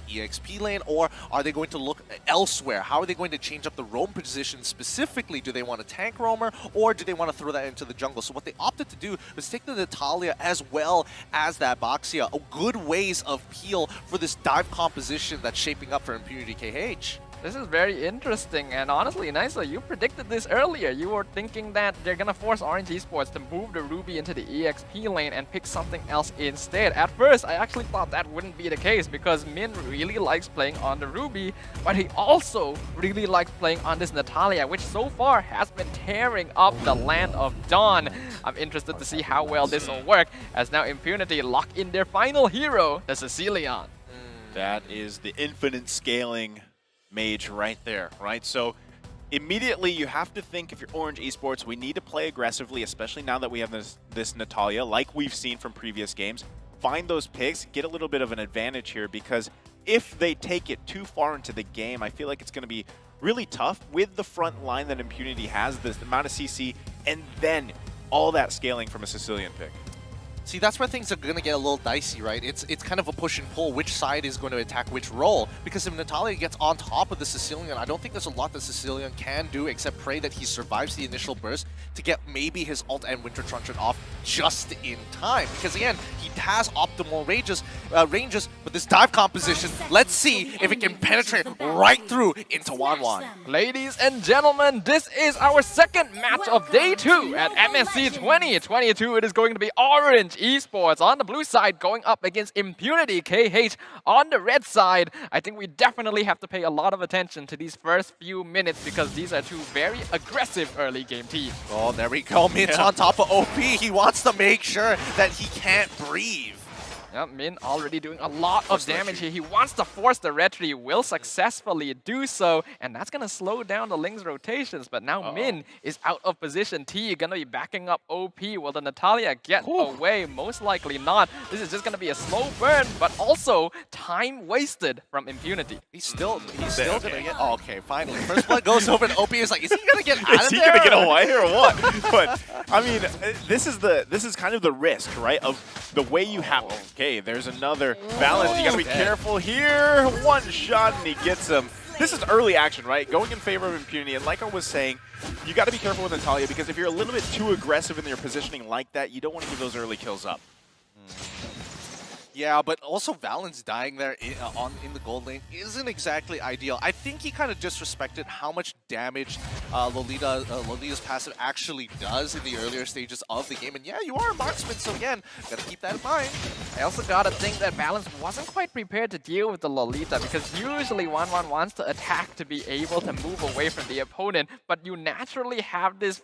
EXP lane, or are they going to look elsewhere? How are they going to change up the roam position specifically? Do they want a tank roamer, or do they want to throw that into the jungle? So what they opted to do was take the Natalia as well as that Boxia, good ways of peel for this dive composition that's shaping up for Impunity KH. This is very interesting, and honestly, Nisa, you predicted this earlier. You were thinking that they're gonna force Orange Esports to move the Ruby into the EXP lane and pick something else instead. At first, I actually thought that wouldn't be the case because Min really likes playing on the Ruby, but he also really likes playing on this Natalia, which so far has been tearing up the land of Dawn. I'm interested to see how well this will work, as now Impunity lock in their final hero, the Sicilian. That is the infinite scaling mage right there, right? So immediately you have to think, if you're Orange Esports, we need to play aggressively, especially now that we have this Natalia, like we've seen from previous games. Find those picks, get a little bit of an advantage here, because if they take it too far into the game, I feel like it's going to be really tough with the front line that Impunity has, the amount of CC, and then all that scaling from a Sicilian pick. See, that's where things are going to get a little dicey, right? It's kind of a push and pull, which side is going to attack which role. Because if Natalia gets on top of the Sicilian, I don't think there's a lot that Sicilian can do except pray that he survives the initial burst to get maybe his ult and Winter Truncheon off just in time. Because again, he has optimal ranges, but this dive composition, let's see if it can penetrate right through into Wanwan. Ladies and gentlemen, this is our second match of day 2 at MSC 2022. It is going to be Orange Esports on the blue side going up against Impunity KH on the red side. I think we definitely have to pay a lot of attention to these first few minutes because these are two very aggressive early game teams. Oh, there we go. Min's on top of OP. He wants to make sure that he can't breathe. Yep, Min already doing a lot of damage here. He wants to force the retry, will successfully do so, and that's going to slow down the Ling's rotations. But now Min is out of position. T going to be backing up OP. Will the Natalia get away? Most likely not. This is just going to be a slow burn, but also time wasted from Impunity. He's still going to get... Oh, okay, finally. First blood goes over and OP is like, is he going to get out of there? Is he going to get away or what? But, I mean, this is kind of the risk, right, of the way you have... Okay, there's another balance. You got to be careful here. One shot and he gets him. This is early action, right? Going in favor of Impunity. And like I was saying, you got to be careful with Natalia because if you're a little bit too aggressive in your positioning like that, you don't want to give those early kills up. Yeah, but also Valen's dying there in the gold lane isn't exactly ideal. I think he kind of disrespected how much damage Lolita's passive actually does in the earlier stages of the game. And yeah, you are a marksman, so again, gotta keep that in mind. I also gotta think that Balance wasn't quite prepared to deal with the Lolita because usually Wanwan wants to attack to be able to move away from the opponent, but you naturally have this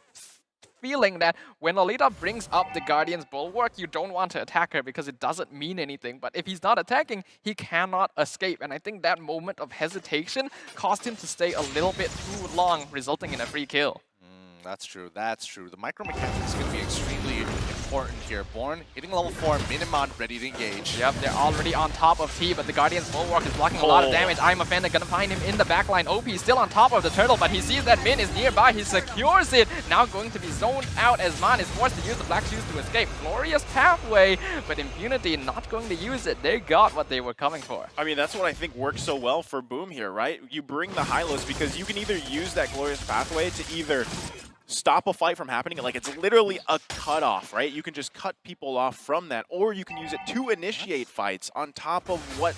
feeling that when Lolita brings up the Guardian's Bulwark, you don't want to attack her because it doesn't mean anything. But if he's not attacking, he cannot escape. And I think that moment of hesitation caused him to stay a little bit too long, resulting in a free kill. That's true, that's true. The micromechanics is going to be extremely important here. Born hitting level 4, Minimon ready to engage. Yep, they're already on top of T, but the Guardian's Bulwark is blocking a lot of damage. I'm a fan, they're gonna find him in the backline. OP is still on top of the turtle, but he sees that Min is nearby. He secures it. Now going to be zoned out as Man is forced to use the Black Shoes to escape. Glorious pathway, but Impunity not going to use it. They got what they were coming for. I mean, that's what I think works so well for Boom here, right? You bring the Hylos because you can either use that Glorious pathway to either stop a fight from happening, like it's literally a cutoff, right? You can just cut people off from that, or you can use it to initiate fights on top of what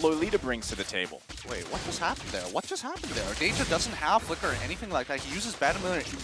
Lolita brings to the table. Wait, what just happened there? What just happened there? Danger doesn't have Flicker or anything like that. He uses Bad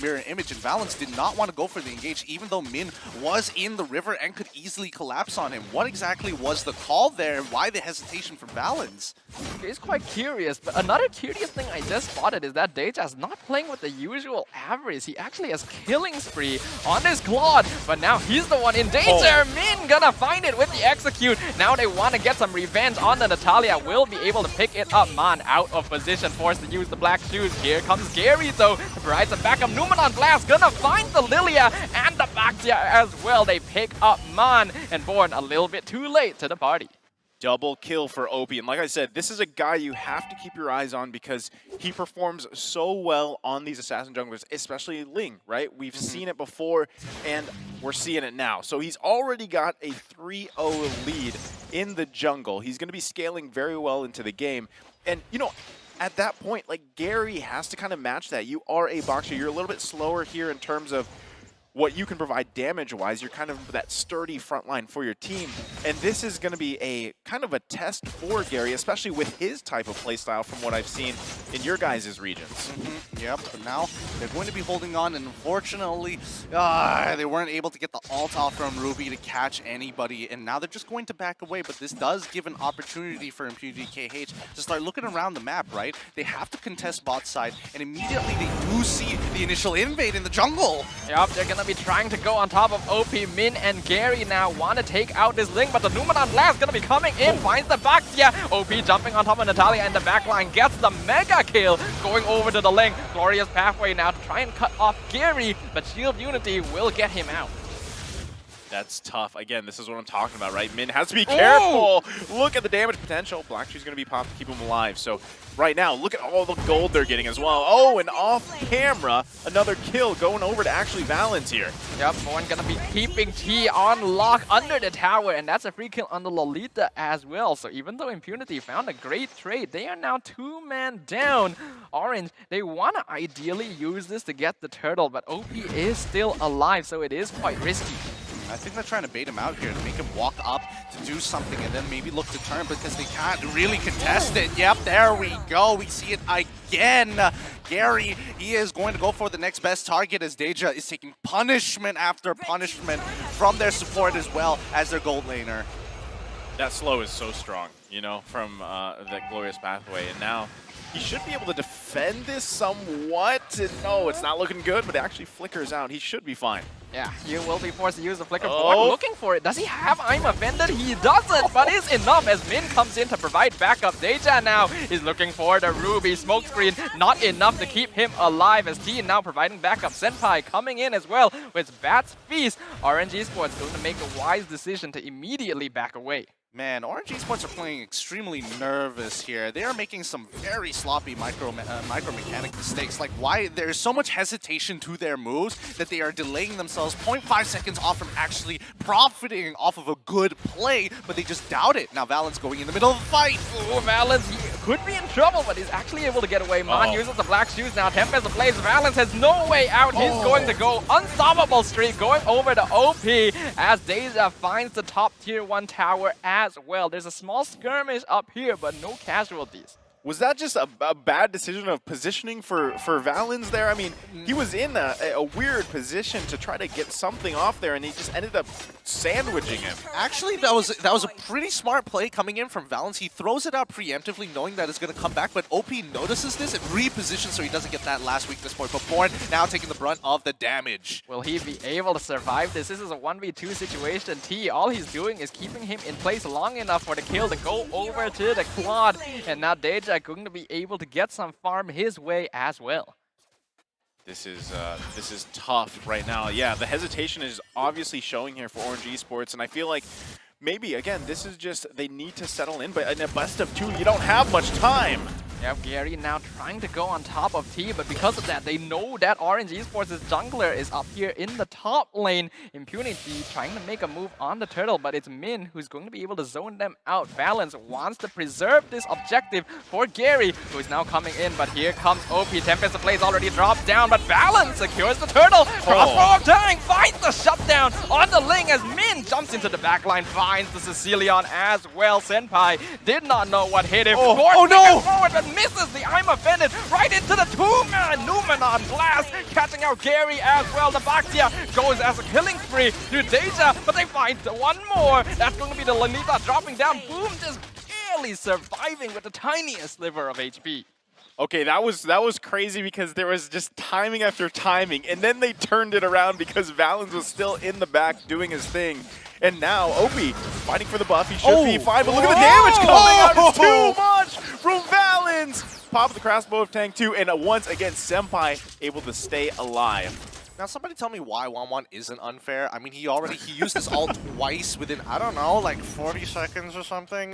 Mirror Image, and Valence did not want to go for the engage, even though Min was in the river and could easily collapse on him. What exactly was the call there, and why the hesitation from Valence? It's quite curious, but another curious thing I just spotted is that Deja's not playing with the usual average. He actually has killing spree on this Claude, but now he's the one in danger. Min gonna find it with the execute. Now they want to get some revenge on the Natalia. Will be able to pick it up. Man out of position, forced to use the Black Shoes. Here comes Gary though to provide some backup. Numan on Blast gonna find the Lilia and the Baxia as well. They pick up Man, and Born a little bit too late to the party. Double kill for OP. And like I said, this is a guy you have to keep your eyes on because he performs so well on these assassin junglers, especially Ling, right? We've seen it before, and we're seeing it now. So he's already got a 3-0 lead in the jungle. He's going to be scaling very well into the game. And, you know, at that point, like, Gary has to kind of match that. You are a boxer. You're a little bit slower here in terms of what you can provide damage-wise. You're kind of that sturdy front line for your team. And this is going to be a kind of a test for Gary, especially with his type of playstyle from what I've seen in your guys' regions. Yep, but now they're going to be holding on, and unfortunately, they weren't able to get the ult off from Ruby to catch anybody, and now they're just going to back away, but this does give an opportunity for Impunity KH to start looking around the map, right? They have to contest bot side, and immediately they do see the initial invade in the jungle. Yep, they're gonna be trying to go on top of OP. Min and Gary now want to take out this Ling, but the Numenon Blast gonna be coming in, finds the Baxia. OP jumping on top of Natalia in the backline, gets the mega kill, going over to the Ling. Glorious pathway now to try and cut off Gary, but Shield Unity will get him out. That's tough. Again, this is what I'm talking about, right? Min has to be careful. Look at the damage potential. Black Shoe's going to be popped to keep him alive. So right now, look at all the gold they're getting as well. Oh, and off camera, another kill going over to actually Valens here. Yep, Born gonna be keeping T on lock under the tower, and that's a free kill on the Lolita as well. So even though Impunity found a great trade, they are now 2-man down. Orange, they want to ideally use this to get the turtle, but OP is still alive, so it is quite risky. I think they're trying to bait him out here to make him walk up to do something and then maybe look to turn because they can't really contest it. Yep, there we go. We see it again. Gary, he is going to go for the next best target as Deja is taking punishment after punishment from their support as well as their gold laner. That slow is so strong, you know, from that glorious pathway. And now he should be able to defend this somewhat. And no, it's not looking good, but it actually flickers out. He should be fine. Yeah, you will be forced to use the flicker. Born looking for it. Does he have I'm offended? He doesn't, but it's enough as Min comes in to provide backup. Deja now is looking for the Ruby smoke screen. Not enough to keep him alive as T now providing backup. Senpai coming in as well with Bat's Feast. Orange Esports going to make a wise decision to immediately back away. Man, Orange Esports are playing extremely nervous here. They are making some very sloppy micro mechanic mistakes. Like, why there's so much hesitation to their moves that they are delaying themselves 0.5 seconds off from actually profiting off of a good play, but they just doubt it. Now Valens going in the middle of the fight. Ooh, Valens, he could be in trouble, but he's actually able to get away. Mon uses the black shoes now. Tempest plays. Valens has no way out. He's going to go unstoppable streak, going over to OP as Deja finds the top tier 1 tower as well. There's a small skirmish up here, but no casualties. Was that just a bad decision of positioning for Valens there? I mean, he was in a weird position to try to get something off there, and he just ended up sandwiching him. Actually, that was a pretty smart play coming in from Valens. He throws it out preemptively, knowing that it's going to come back, but OP notices this and repositions so he doesn't get that last weakness point. But Born now taking the brunt of the damage. Will he be able to survive this? This is a 1v2 situation. T, all he's doing is keeping him in place long enough for the kill to go over to the quad, and now Deja going to be able to get some farm his way as well. This is tough right now. Yeah, the hesitation is obviously showing here for Orange Esports, and I feel like maybe, again, this is just, they need to settle in, but in a best of 2, you don't have much time. Yeah, Gary now trying to go on top of T, but because of that, they know that Orange Esports' jungler is up here in the top lane. Impunity trying to make a move on the turtle, but it's Min who's going to be able to zone them out. Valens wants to preserve this objective for Gary, who is now coming in, but here comes OP. Tempest plays already dropped down, but Valens secures the turtle. Crossbow of Turning finds the shutdown on the Ling as Min jumps into the backline, finds the Sicilian as well. Senpai did not know what hit him. Oh no! Forward, but misses the I'm offended right into the 2-man Numenon Blast, catching out Gary as well. The Baxia goes as a killing spree to Deja, but they find one more. That's going to be the Lanita dropping down. Boom just barely surviving with the tiniest sliver of HP. Okay, that was crazy because there was just timing after timing, and then they turned it around because Valens was still in the back doing his thing. And now OP fighting for the buff. He should be fine, but look at the damage coming out. It's too much from Valens. Pop the crossbow of Tank 2, and once again, Senpai able to stay alive. Now, somebody tell me why 1-1 isn't unfair. I mean, he used this ult twice within, I don't know, like 40 seconds or something.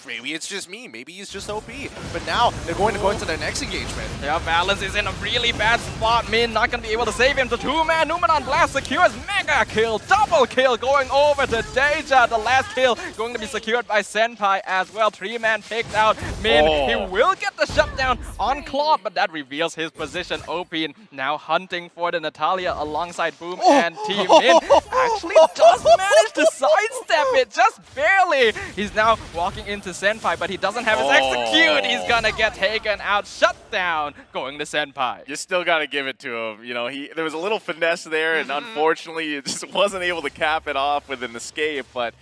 Maybe it's just me. Maybe he's just OP. But now they're going to go into their next engagement. Yeah, Balance is in a really bad spot. Min not going to be able to save him. The two-man Numenon Blast secures mega kill, double kill going over to Deja. The last kill going to be secured by Senpai as well. Three-man picked out. Min, he will get the shutdown on Claude, but that reveals his position. OP now hunting for the Natalia alongside Boom and Team Min. Actually does manage to sidestep it, just barely. He's now walking into Senpai, but he doesn't have his execute. He's gonna get taken out. Shutdown going to Senpai. You still got to give it to him. You know, there was a little finesse there, and unfortunately, he just wasn't able to cap it off with an escape. But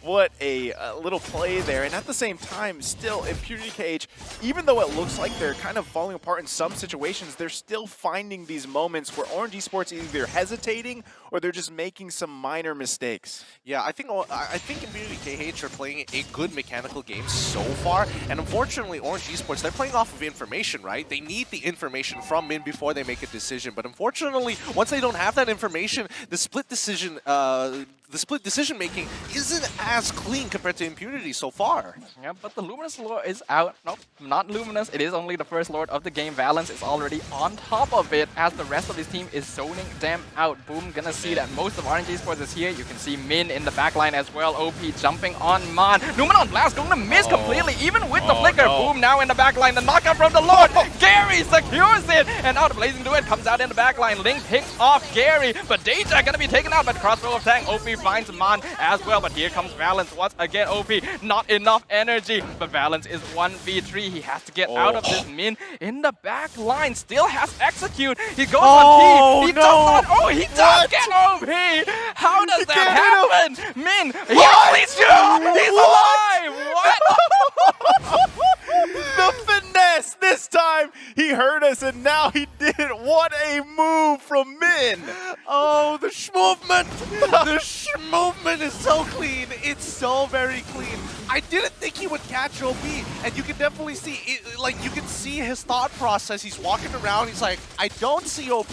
what a little play there. And at the same time, still, Impunity KH, even though it looks like they're kind of falling apart in some situations, they're still finding these moments where Orange Esports is either hesitating or they're just making some minor mistakes. Yeah, I think Impunity KH are playing a good mechanical game so far, and unfortunately, Orange Esports, they're playing off of information, right? They need the information from Min before they make a decision, but unfortunately, once they don't have that information, the split decision making isn't as clean compared to Impunity so far. Yeah, but the Luminous Lord is out. Nope, not Luminous. It is only the first Lord of the game. Valence is already on top of it as the rest of his team is zoning them out. Boom, gonna see that most of RNG Esports is here. You can see Min in the backline as well. OP jumping on Mon. Numenon Blast going to miss completely, even with the flicker. No. Boom now in the backline. The knockout from the Lord. Gary secures it. And now the Blazing Duet comes out in the backline. Link picks off Gary, but Deja gonna be taken out by the crossbow of Tang. OP finds Mon as well, but here comes Valence once again. OP, not enough energy, but Valence is 1v3. He has to get out of this. Min in the back line still has execute. He goes on T. He does not. Oh, he does get OP. How does that happen? Min, he actually shoots. He's alive. What? The finesse! This time he heard us and now he did it. What a move from Min! Oh, the movement! The movement is so clean. It's so very clean. I didn't think he would catch OP, and you can definitely see it. Like, you can see his thought process. He's walking around. He's like, I don't see OP.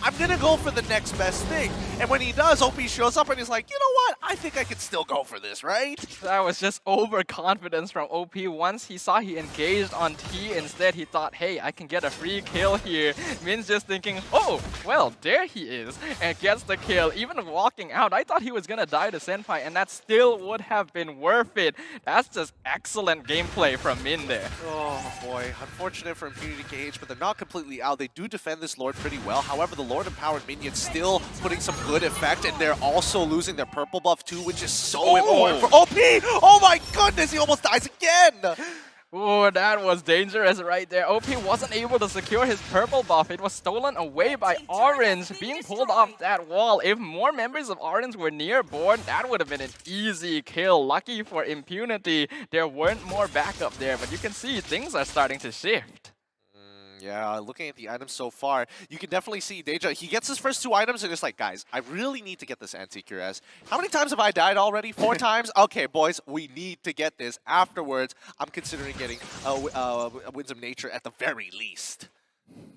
I'm gonna go for the next best thing. And when he does, OP shows up and he's like, you know what? I think I could still go for this, right? That was just overconfidence from OP. Once he saw he engaged on T, instead he thought, hey, I can get a free kill here. Min's just thinking, oh, well, there he is, and gets the kill. Even walking out, I thought he was gonna die to Senpai, and that still would have been worth it. That's just excellent gameplay from Min there. Oh boy, unfortunate for Impunity KH, but they're not completely out. They do defend this Lord pretty well. However, the Lord empowered minions still putting some good effect, and they're also losing their purple buff too, which is so important for OP. Oh my goodness, he almost dies again. Ooh, that was dangerous right there. OP wasn't able to secure his purple buff. It was stolen away by Orange, being pulled off that wall. If more members of Orange were near board, that would have been an easy kill. Lucky for Impunity, there weren't more backup there, but you can see things are starting to shift. Yeah, looking at the items so far, you can definitely see Deja. He gets his first 2 items and it's like, guys, I really need to get this anti-cuirass. How many times have I died already? 4 times? Okay, boys, we need to get this. Afterwards, I'm considering getting Winds of Nature at the very least.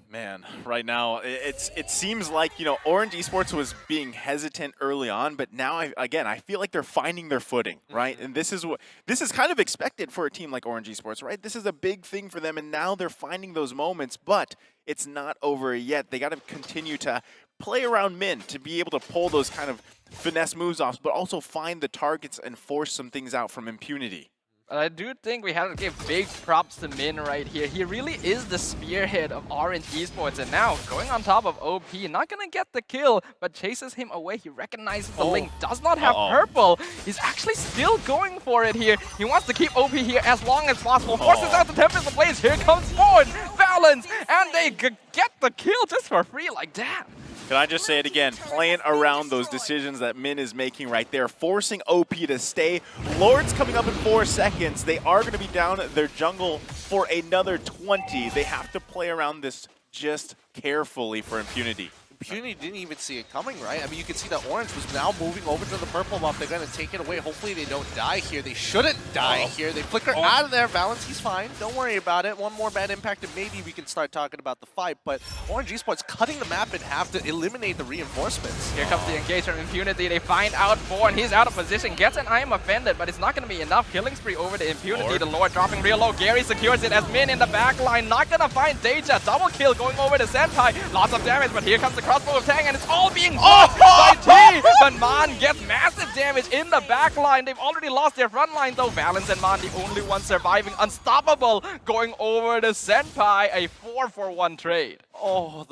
Man, right now it seems like, you know, Orange Esports was being hesitant early on, but now I feel like they're finding their footing, right? And this is kind of expected for a team like Orange Esports, right? This is a big thing for them, and now they're finding those moments, but it's not over yet. They got to continue to play around Min to be able to pull those kind of finesse moves off, but also find the targets and force some things out from Impunity. I do think we have to give big props to Min right here. He really is the spearhead of Orange Esports, and now going on top of OP, not gonna get the kill, but chases him away. He recognizes the Link, does not have purple. He's actually still going for it here. He wants to keep OP here as long as possible. Forces out the Tempest Ablaze. Here comes Ford, Valence, and they get the kill just for free like that. Can I just say it again? Playing around those decisions that Min is making right there, forcing OP to stay. Lord's coming up in 4 seconds. They are going to be down their jungle for another 20. They have to play around this just carefully for Impunity. Impunity didn't even see it coming, right? I mean, you can see that Orange was now moving over to the purple buff. They're going to take it away. Hopefully they don't die here. They shouldn't die here. They flicker out of there. Valens, he's fine. Don't worry about it. One more bad impact and maybe we can start talking about the fight. But Orange Esports cutting the map in half to eliminate the reinforcements. Here comes the engagement from Impunity. They find out Born. He's out of position. Gets an I am offended, but it's not going to be enough. Killing spree over to Impunity. The Lord dropping real low. Gary secures it as Min in the back line. Not going to find Deja. Double kill going over to Senpai. Lots of damage, but here comes the crossbow of Tang, and it's all being blocked by T. But Man gets massive damage in the back line. They've already lost their front line, though. Valens and Man, the only ones surviving. Unstoppable going over to Senpai. A 4-for-1 trade. Oh,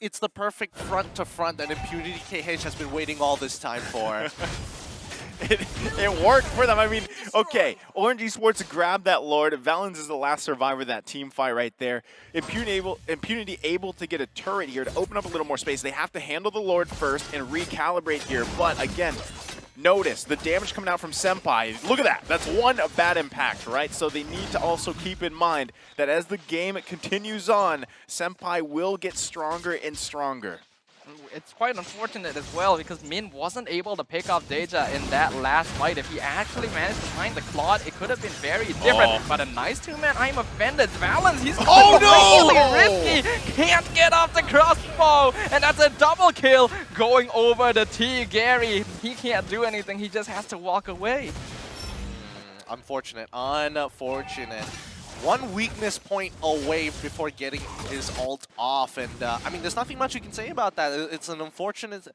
it's the perfect front to front that Impunity KH has been waiting all this time for. It worked for them. I mean, okay, Orange Esports grabbed that Lord. Valens is the last survivor of that team fight right there. Impunity able to get a turret here to open up a little more space. They have to handle the Lord first and recalibrate here. But again, notice the damage coming out from Senpai. Look at that. That's one bad impact, right? So they need to also keep in mind that as the game continues on, Senpai will get stronger and stronger. It's quite unfortunate as well because Min wasn't able to pick up Deja in that last fight. If he actually managed to find the Claude, it could have been very different. But a nice two-man I'm offended. Valens, he's really risky. Can't get off the crossbow. And that's a double kill going over to T. Gary. He can't do anything. He just has to walk away. Unfortunate. One weakness point away before getting his ult off, and I mean, there's nothing much you can say about that. It's an unfortunate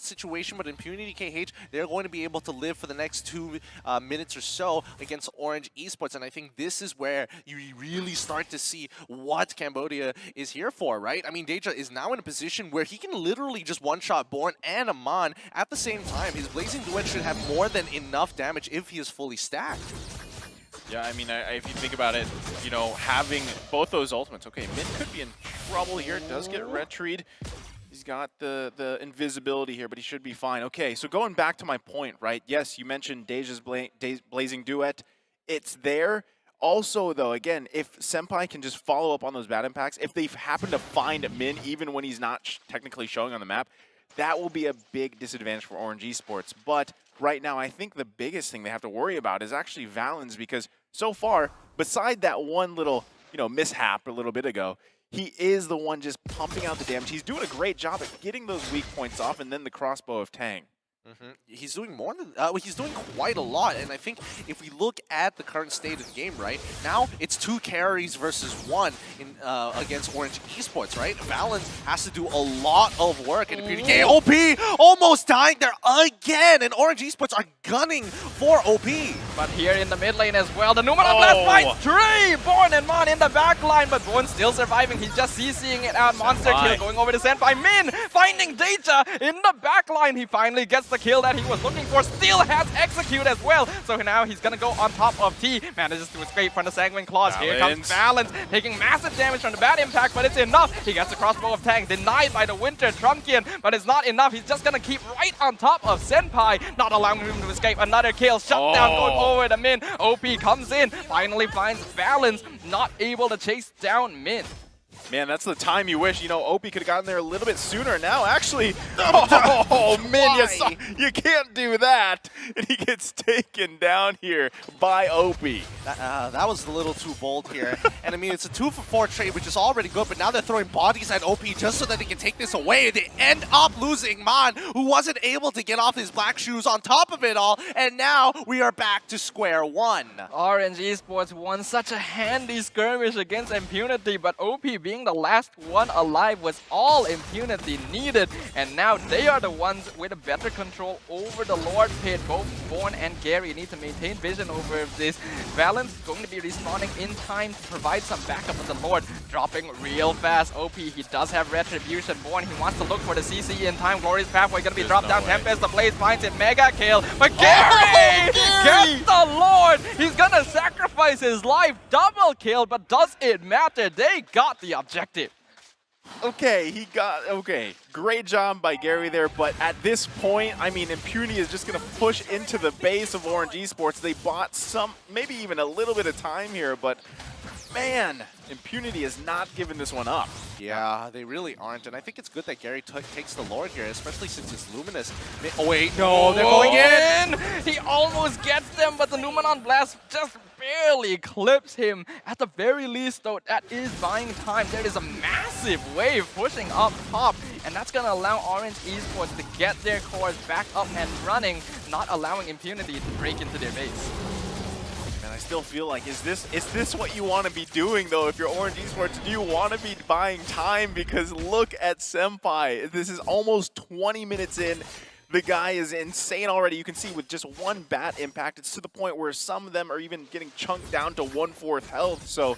situation, but Impunity KH, they're going to be able to live for the next 2 minutes or so against Orange Esports, and I think this is where you really start to see what Cambodia is here for, right? I mean, Deja is now in a position where he can literally just one-shot Born and Aman at the same time. His Blazing Duet should have more than enough damage if he is fully stacked. Yeah, I mean, if you think about it, you know, having both those ultimates, okay, Min could be in trouble here. Does get retreed. He's got the invisibility here, but he should be fine. Okay, so going back to my point, right? Yes, you mentioned Deja's Blazing Duet. It's there. Also, though, again, if Senpai can just follow up on those bad impacts, if they happen to find Min even when he's not technically showing on the map, that will be a big disadvantage for Orange Esports. But right now, I think the biggest thing they have to worry about is actually Valens, because so far, beside that one little, you know, mishap a little bit ago, he is the one just pumping out the damage. He's doing a great job at getting those weak points off, and then the crossbow of Tang. He's doing more than he's doing quite a lot, and I think if we look at the current state of the game right now, it's 2 carries versus 1 in against Orange Esports, right? Valens has to do a lot of work, and OP almost dying there again, and Orange Esports are gunning for OP. But here in the mid lane as well, the Numina Blast finds 3! Born and Mon in the back line, but Born still surviving. He's just CCing it out. Monster kill going over to Senpai. Min finding Deja in the back line. He finally gets the kill that he was looking for. Still has execute as well. So now he's going to go on top of T. Manages to escape from the Sanguine Claws. Here comes Valens, taking massive damage from the bad impact, but it's enough. He gets the crossbow of Tang, denied by the Winter Trumpian, but it's not enough. He's just going to keep right on top of Senpai, not allowing him to escape. Another kill. Shutdown going over to Min. OP comes in, finally finds Valens, not able to chase down Min. Man, that's the time you wish, you know, OP could have gotten there a little bit sooner. Now, actually, oh, Min, you can't do that. And he gets taken down here by OP. That was a little too bold here. And I mean, it's a 2-for-4 trade, which is already good, but now they're throwing bodies at OP just so that they can take this away. They end up losing Man, who wasn't able to get off his black shoes on top of it all. And now we are back to square one. Orange Esports won such a handy skirmish against Impunity, but OP being the last one alive was all Impunity needed, and now they are the ones with a better control over the Lord Pit. Both Born and Gary need to maintain vision over this. Valens is going to be respawning in time to provide some backup with the Lord, dropping real fast. OP, he does have Retribution. Born, he wants to look for the CC in time. Glorious Pathway going to be dropped down. Tempest, the Blaze finds it. Mega kill, but Gary gets the Lord. He's going to sacrifice his life. Double kill, but does it matter? They got the objective. Okay, great job by Gary there, but at this point, I mean, Impunity is just going to push into the base of Orange Esports. They bought some, maybe even a little bit of time here, but man, Impunity is not giving this one up. Yeah, they really aren't, and I think it's good that Gary takes the Lord here, especially since it's Luminous. Oh wait, No, they're going in! He almost gets them, but the Numenon Blast just barely clips him. At the very least, though, that is buying time. There is a massive wave pushing up top, and that's going to allow Orange Esports to get their cores back up and running, not allowing Impunity to break into their base. And I still feel like, is this what you want to be doing, though, if you're Orange Esports? Do you want to be buying time? Because look at Senpai. This is almost 20 minutes in. The guy is insane already. You can see with just one bat impact, it's to the point where some of them are even getting chunked down to 1/4 health. So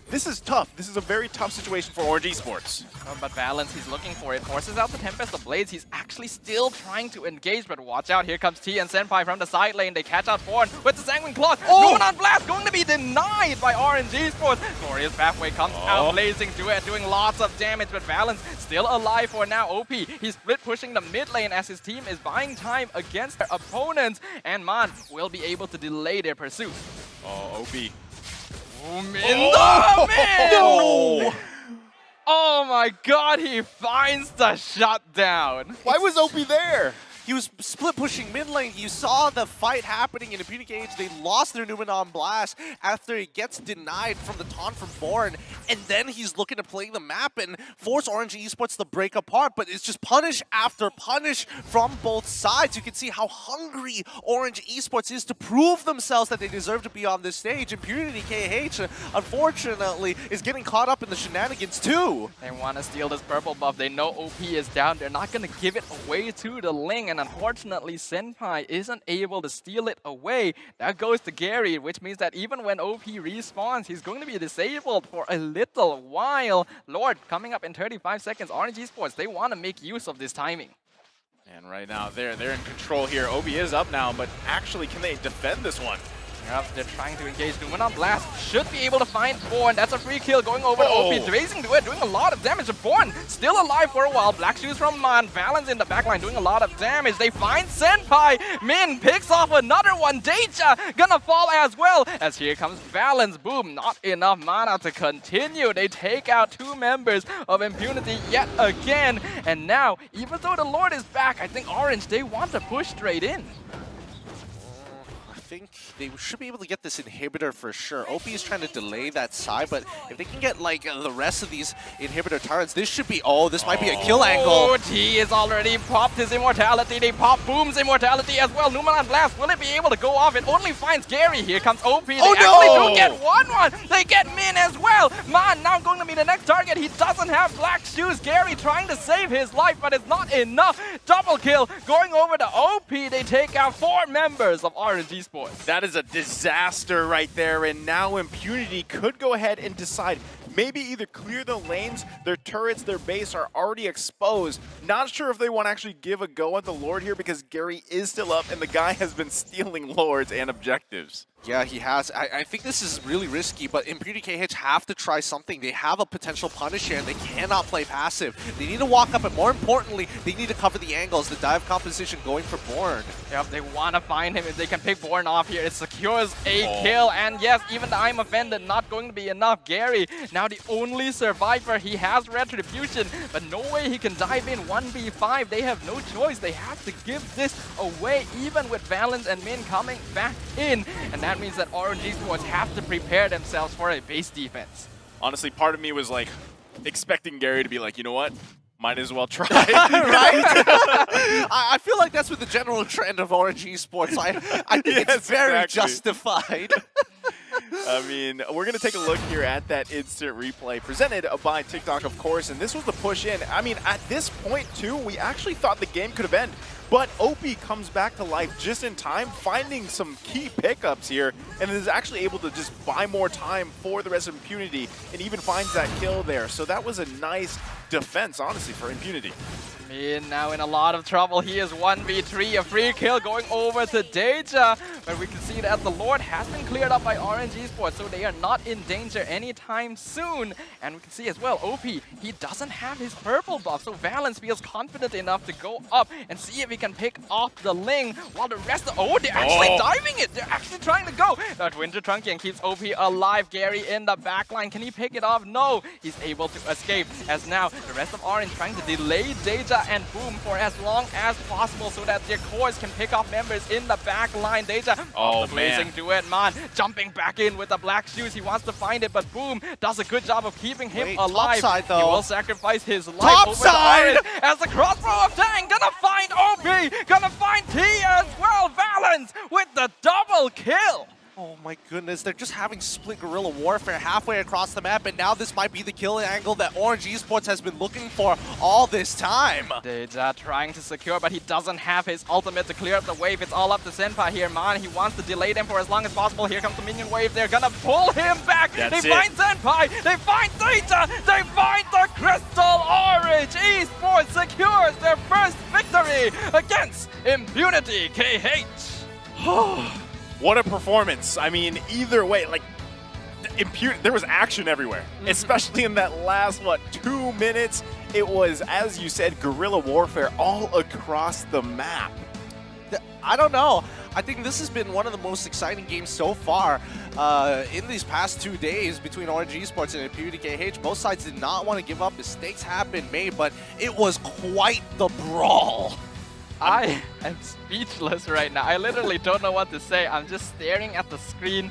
this is tough. This is a very tough situation for Orange Esports. But Balance, he's looking for it. Forces out the Tempest of Blades. He's actually still trying to engage, but watch out. Here comes T and Senpai from the side lane. They catch out Born with the Sanguine Claws. Oh! Numenon Blast going to be denied by Orange Esports. Glorious Pathway comes out blazing Duet, doing lots of damage, but Balance still alive for now. OP, he's split pushing the mid lane as his team is buying time against their opponents, and Man will be able to delay their pursuit. Oh, OP. No! Oh my god, he finds the shutdown. Why was OP there? He was split pushing mid lane. You saw the fight happening in Impunity KH. They lost their Numenon Blast after he gets denied from the taunt from Born. And then he's looking to play the map and force Orange Esports to break apart. But it's just punish after punish from both sides. You can see how hungry Orange Esports is to prove themselves that they deserve to be on this stage. Impunity KH, unfortunately, is getting caught up in the shenanigans too. They want to steal this purple buff. They know OP is down. They're not going to give it away to the Ling. And unfortunately, Senpai isn't able to steal it away. That goes to Gary, which means that even when OP respawns, he's going to be disabled for a little while. Lord, coming up in 35 seconds. Orange Esports, they want to make use of this timing. And right now, they're in control here. OB is up now, but actually, can they defend this one? Yep, they're trying to engage. Numenon Blast should be able to find Born. That's a free kill going over to OP. Raising to it, doing a lot of damage. Born still alive for a while. Black Shoes from Man. Valens in the backline doing a lot of damage. They find Senpai. Min picks off another one. Deja gonna fall as well. As here comes Valens. Boom, not enough mana to continue. They take out 2 members of Impunity yet again. And now, even though the Lord is back, I think Orange, they want to push straight in. I think they should be able to get this inhibitor for sure. OP is trying to delay that side, but if they can get like the rest of these inhibitor turrets, this should be, this might be a kill angle. Oh, T is already popped his immortality. They pop Boom's immortality as well. Numenon Blast, will it be able to go off? It only finds Gary. Here comes OP. They actually do get one. They get Min as well. Man, now going to be the next target. He doesn't have Black Shoes. Gary trying to save his life, but it's not enough. Double kill going over to OP. They take out 4 members of Orange Esports. That is a disaster right there, and now Impunity could go ahead and decide maybe either clear the lanes, their turrets, their base are already exposed. Not sure if they want to actually give a go at the Lord here because Gary is still up and the guy has been stealing Lords and objectives. Yeah, he has. I think this is really risky, but Impunity KH have to try something. They have a potential punish here, and they cannot play passive. They need to walk up, and more importantly, they need to cover the angles. The dive composition going for Born. Yep, they want to find him. If they can pick Born off here, it secures a kill. And yes, even the I'm Offended not going to be enough. Gary, now the only survivor. He has Retribution, but no way he can dive in 1v5. They have no choice. They have to give this away, even with Valens and Min coming back in. And that means that Orange Esports have to prepare themselves for a base defense. Honestly, part of me was like expecting Gary to be like, you know what? Might as well try. Right? I feel like that's with the general trend of Orange Esports. I think it's very justified. I mean, we're going to take a look here at that instant replay presented by TikTok, of course, and this was the push in. I mean, at this point, too, we actually thought the game could have ended. But OP comes back to life just in time, finding some key pickups here, and is actually able to just buy more time for the rest of Impunity, and even finds that kill there. So that was a nice defense, honestly, for Impunity. Min now in a lot of trouble. He is 1v3, a free kill going over to Deja. But we can see that the Lord has been cleared up by Orange Esports, so they are not in danger anytime soon. And we can see as well, OP, he doesn't have his purple buff, so Valence feels confident enough to go up and see if he can pick off the Ling, while the rest of... Oh, they're actually diving it! They're actually trying to go! That Winter Trunkian keeps OP alive. Gary in the backline. Can he pick it off? No! He's able to escape, as now the rest of Orange trying to delay Deja and Boom for as long as possible so that their cores can pick off members in the backline. Deja, the blazing duet, man, jumping back in with the black shoes. He wants to find it, but Boom does a good job of keeping him alive. Topside, though. He will sacrifice his life Topside! over to Orange as the crossbow of Tang gonna find OP, gonna find T as well. Valence with the double kill. Oh my goodness, they're just having split guerrilla warfare halfway across the map, and now this might be the kill angle that Orange Esports has been looking for all this time. Deja trying to secure, but he doesn't have his ultimate to clear up the wave. It's all up to Senpai here, man. He wants to delay them for as long as possible. Here comes the minion wave. They're gonna pull him back. They find Senpai. They find Deja. They find the crystal. Orange Esports secures their first victory against Impunity KH. What a performance. I mean, either way, like, there was action everywhere, especially in that last, 2 minutes. It was, as you said, guerrilla warfare all across the map. I don't know. I think this has been one of the most exciting games so far in these past 2 days between Orange Esports and Impunity KH. Both sides did not want to give up. Mistakes have been made, but it was quite the brawl. I am speechless right now. I literally don't know what to say. I'm just staring at the screen.